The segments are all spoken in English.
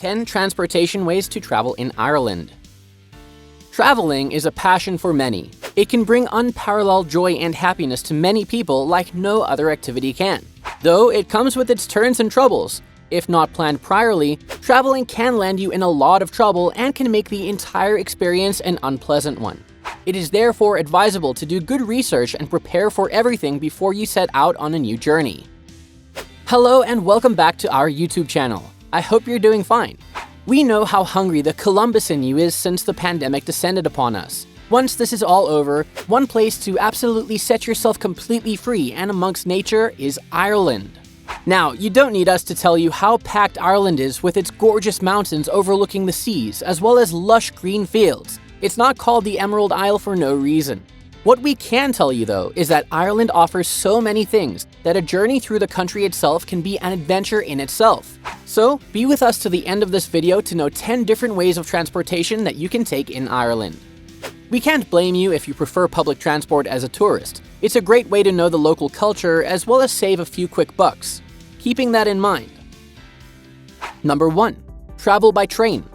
10 transportation ways to travel in Ireland. Traveling is a passion for many. It can bring unparalleled joy and happiness to many people like no other activity can. Though it comes with its turns and troubles. If not planned priorly, traveling can land you in a lot of trouble and can make the entire experience an unpleasant one. It is therefore advisable to do good research and prepare for everything before you set out on a new journey. Hello and welcome back to our YouTube channel. I hope you're doing fine. We know how hungry the Columbus in you is since the pandemic descended upon us. Once this is all over, one place to absolutely set yourself completely free and amongst nature is Ireland. Now, you don't need us to tell you how packed Ireland is with its gorgeous mountains overlooking the seas, as well as lush green fields. It's not called the Emerald Isle for no reason. What we can tell you though is that Ireland offers so many things that a journey through the country itself can be an adventure in itself. So, be with us to the end of this video to know 10 different ways of transportation that you can take in Ireland. We can't blame you if you prefer public transport as a tourist. It's a great way to know the local culture as well as save a few quick bucks. Keeping that in mind. Number 1. Travel by train.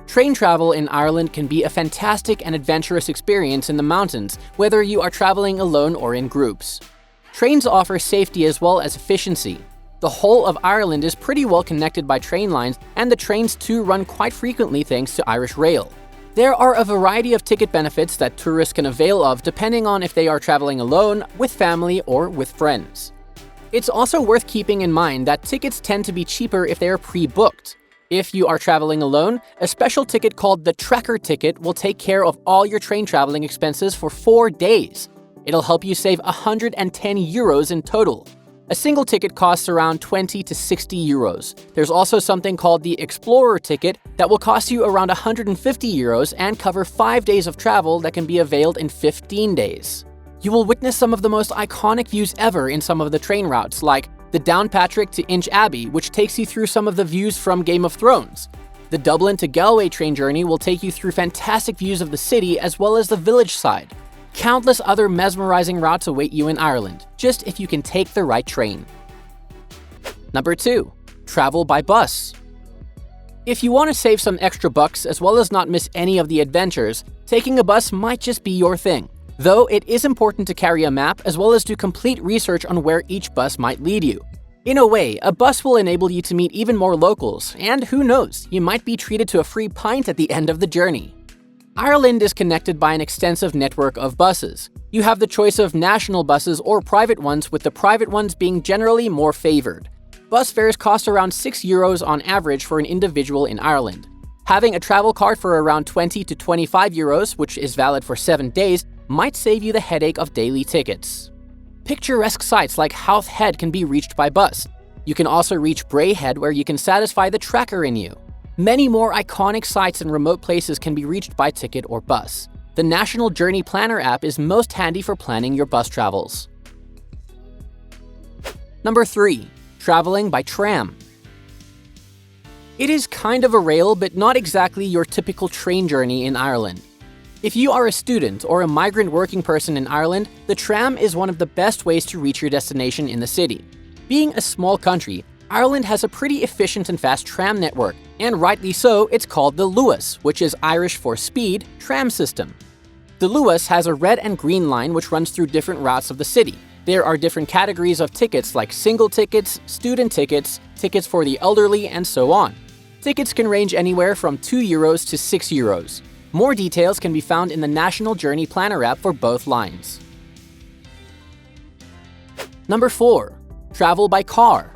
Train travel in Ireland can be a fantastic and adventurous experience in the mountains, whether you are traveling alone or in groups. Trains offer safety as well as efficiency. The whole of Ireland is pretty well connected by train lines, and the trains too run quite frequently thanks to Irish Rail. There are a variety of ticket benefits that tourists can avail of depending on if they are traveling alone, with family, or with friends. It's also worth keeping in mind that tickets tend to be cheaper if they are pre-booked. If you are traveling alone, a special ticket called the Tracker ticket will take care of all your train traveling expenses for 4 days. It'll help you save 110 euros in total. A single ticket costs around 20 to 60 euros. There's also something called the Explorer ticket that will cost you around 150 euros and cover 5 days of travel that can be availed in 15 days. You will witness some of the most iconic views ever in some of the train routes, like the Downpatrick to Inch Abbey, which takes you through some of the views from Game of Thrones. The Dublin to Galway train journey will take you through fantastic views of the city as well as the village side. Countless other mesmerizing routes await you in Ireland, just if you can take the right train. Number 2. Travel by bus. If you want to save some extra bucks as well as not miss any of the adventures, taking a bus might just be your thing. Though it is important to carry a map as well as do complete research on where each bus might lead you. In a way, a bus will enable you to meet even more locals, and who knows, you might be treated to a free pint at the end of the journey. Ireland is connected by an extensive network of buses. You have the choice of national buses or private ones, with the private ones being generally more favored. Bus fares cost around 6 euros on average for an individual in Ireland. Having a travel card for around 20 to 25 euros, which is valid for 7 days, might save you the headache of daily tickets. Picturesque sites like Howth Head can be reached by bus. You can also reach Bray Head, where you can satisfy the tracker in you. Many more iconic sites and remote places can be reached by ticket or bus. The National Journey Planner app is most handy for planning your bus travels. Number 3. Traveling by tram. It is kind of a rail, but not exactly your typical train journey in Ireland. If you are a student or a migrant working person in Ireland, the tram is one of the best ways to reach your destination in the city. Being a small country, Ireland has a pretty efficient and fast tram network, and rightly so, it's called the Luas, which is Irish for speed, tram system. The Luas has a red and green line which runs through different routes of the city. There are different categories of tickets like single tickets, student tickets, tickets for the elderly, and so on. Tickets can range anywhere from 2 euros to 6 euros. More details can be found in the National Journey Planner app for both lines. Number 4. Travel by car.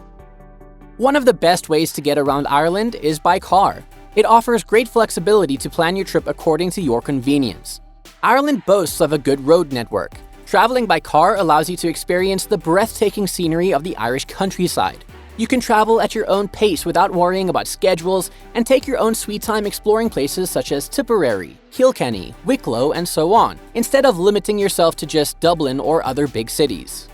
One of the best ways to get around Ireland is by car. It offers great flexibility to plan your trip according to your convenience. Ireland boasts of a good road network. Traveling by car allows you to experience the breathtaking scenery of the Irish countryside. You can travel at your own pace without worrying about schedules and take your own sweet time exploring places such as Tipperary, Kilkenny, Wicklow, and so on, instead of limiting yourself to just Dublin or other big cities.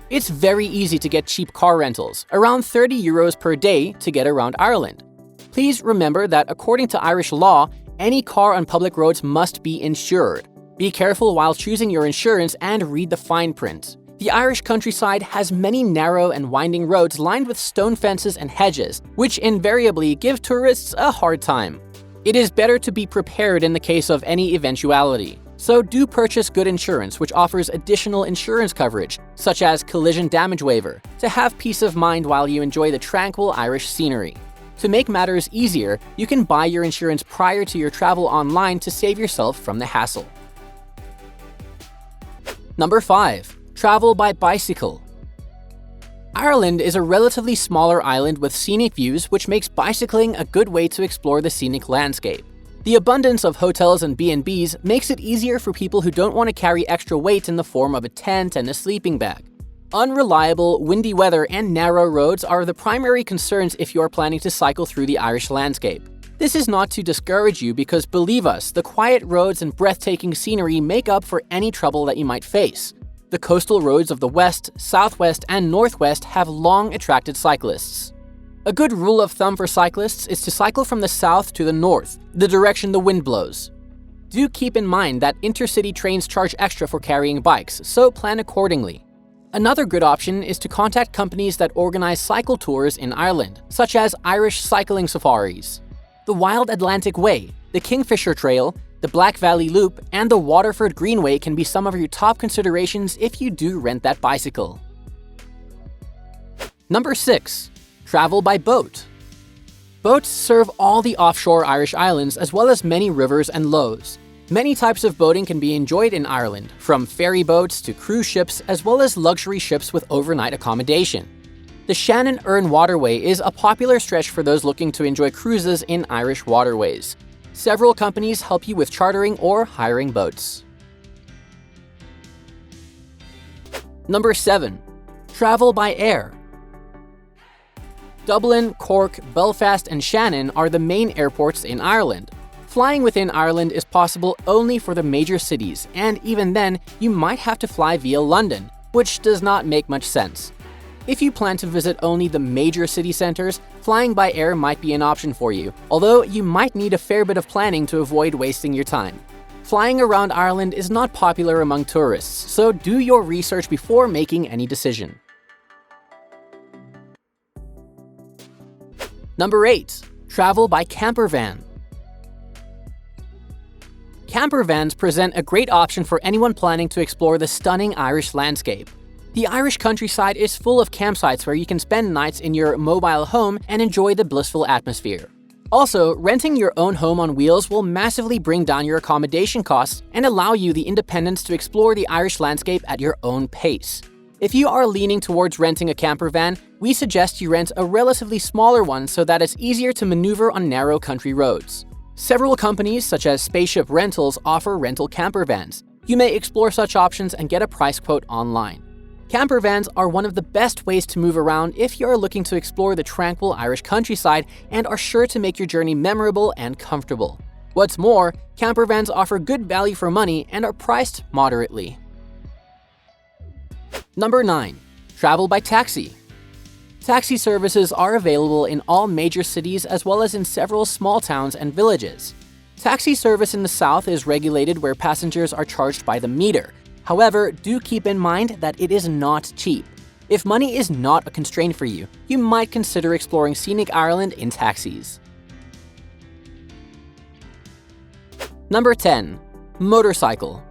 It's very easy to get cheap car rentals, around 30 euros per day to get around Ireland. Please remember that according to Irish law, any car on public roads must be insured. Be careful while choosing your insurance and read the fine print. The Irish countryside has many narrow and winding roads lined with stone fences and hedges, which invariably give tourists a hard time. It is better to be prepared in the case of any eventuality, so do purchase good insurance which offers additional insurance coverage, such as collision damage waiver, to have peace of mind while you enjoy the tranquil Irish scenery. To make matters easier, you can buy your insurance prior to your travel online to save yourself from the hassle. Number 5. Travel by bicycle. Ireland is a relatively smaller island with scenic views, which makes bicycling a good way to explore the scenic landscape. The abundance of hotels and B&Bs makes it easier for people who don't want to carry extra weight in the form of a tent and a sleeping bag. Unreliable, windy weather and narrow roads are the primary concerns if you are planning to cycle through the Irish landscape. This is not to discourage you because, believe us, the quiet roads and breathtaking scenery make up for any trouble that you might face. The coastal roads of the west, southwest, and northwest have long attracted cyclists. A good rule of thumb for cyclists is to cycle from the south to the north, the direction the wind blows. Do keep in mind that intercity trains charge extra for carrying bikes, so plan accordingly. Another good option is to contact companies that organize cycle tours in Ireland, such as Irish cycling safaris. The Wild Atlantic Way, the Kingfisher Trail, the Black Valley Loop, and the Waterford Greenway can be some of your top considerations if you do rent that bicycle. Number 6. Travel by boat. Boats serve all the offshore Irish islands as well as many rivers and lows. Many types of boating can be enjoyed in Ireland, from ferry boats to cruise ships as well as luxury ships with overnight accommodation. The Shannon-Erne Waterway is a popular stretch for those looking to enjoy cruises in Irish waterways. Several companies help you with chartering or hiring boats. Number 7. Travel by air. Dublin, Cork, Belfast, and Shannon are the main airports in Ireland. Flying within Ireland is possible only for the major cities, and even then, you might have to fly via London, which does not make much sense. If you plan to visit only the major city centers, flying by air might be an option for you, although you might need a fair bit of planning to avoid wasting your time. Flying around Ireland is not popular among tourists, so do your research before making any decision. Number 8. Travel by campervan. Campervans present a great option for anyone planning to explore the stunning Irish landscape. The Irish countryside is full of campsites where you can spend nights in your mobile home and enjoy the blissful atmosphere. Also, renting your own home on wheels will massively bring down your accommodation costs and allow you the independence to explore the Irish landscape at your own pace. If you are leaning towards renting a campervan, we suggest you rent a relatively smaller one so that it's easier to maneuver on narrow country roads. Several companies such as Spaceship Rentals offer rental campervans. You may explore such options and get a price quote online. Campervans are one of the best ways to move around if you are looking to explore the tranquil Irish countryside and are sure to make your journey memorable and comfortable. What's more, campervans offer good value for money and are priced moderately. Number 9. Travel by taxi. Taxi services are available in all major cities as well as in several small towns and villages. Taxi service in the south is regulated where passengers are charged by the meter. However, do keep in mind that it is not cheap. If money is not a constraint for you, you might consider exploring scenic Ireland in taxis. Number 10. Motorcycle.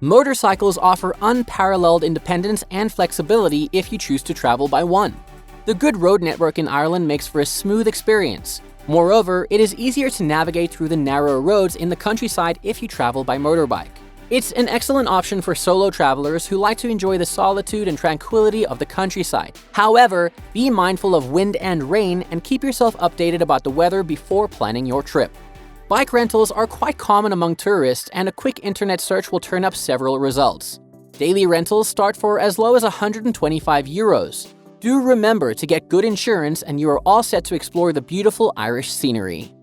Motorcycles offer unparalleled independence and flexibility if you choose to travel by one. The good road network in Ireland makes for a smooth experience. Moreover, it is easier to navigate through the narrow roads in the countryside if you travel by motorbike. It's an excellent option for solo travelers who like to enjoy the solitude and tranquility of the countryside. However, be mindful of wind and rain and keep yourself updated about the weather before planning your trip. Bike rentals are quite common among tourists, and a quick internet search will turn up several results. Daily rentals start for as low as €125. Do remember to get good insurance and you are all set to explore the beautiful Irish scenery.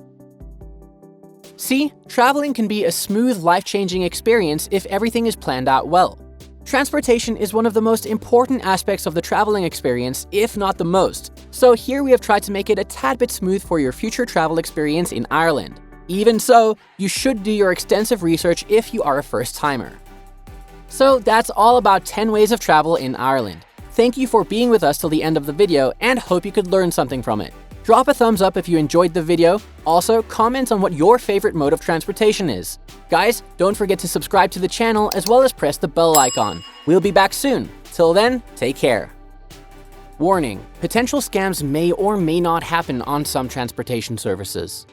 See, traveling can be a smooth, life-changing experience if everything is planned out well. Transportation is one of the most important aspects of the traveling experience, if not the most. So here we have tried to make it a tad bit smooth for your future travel experience in Ireland. Even so, you should do your extensive research if you are a first-timer. So that's all about 10 ways of travel in Ireland. Thank you for being with us till the end of the video and hope you could learn something from it. Drop a thumbs up if you enjoyed the video. Also, comment on what your favorite mode of transportation is. Guys, don't forget to subscribe to the channel as well as press the bell icon. We'll be back soon. Till then, take care. Warning: potential scams may or may not happen on some transportation services.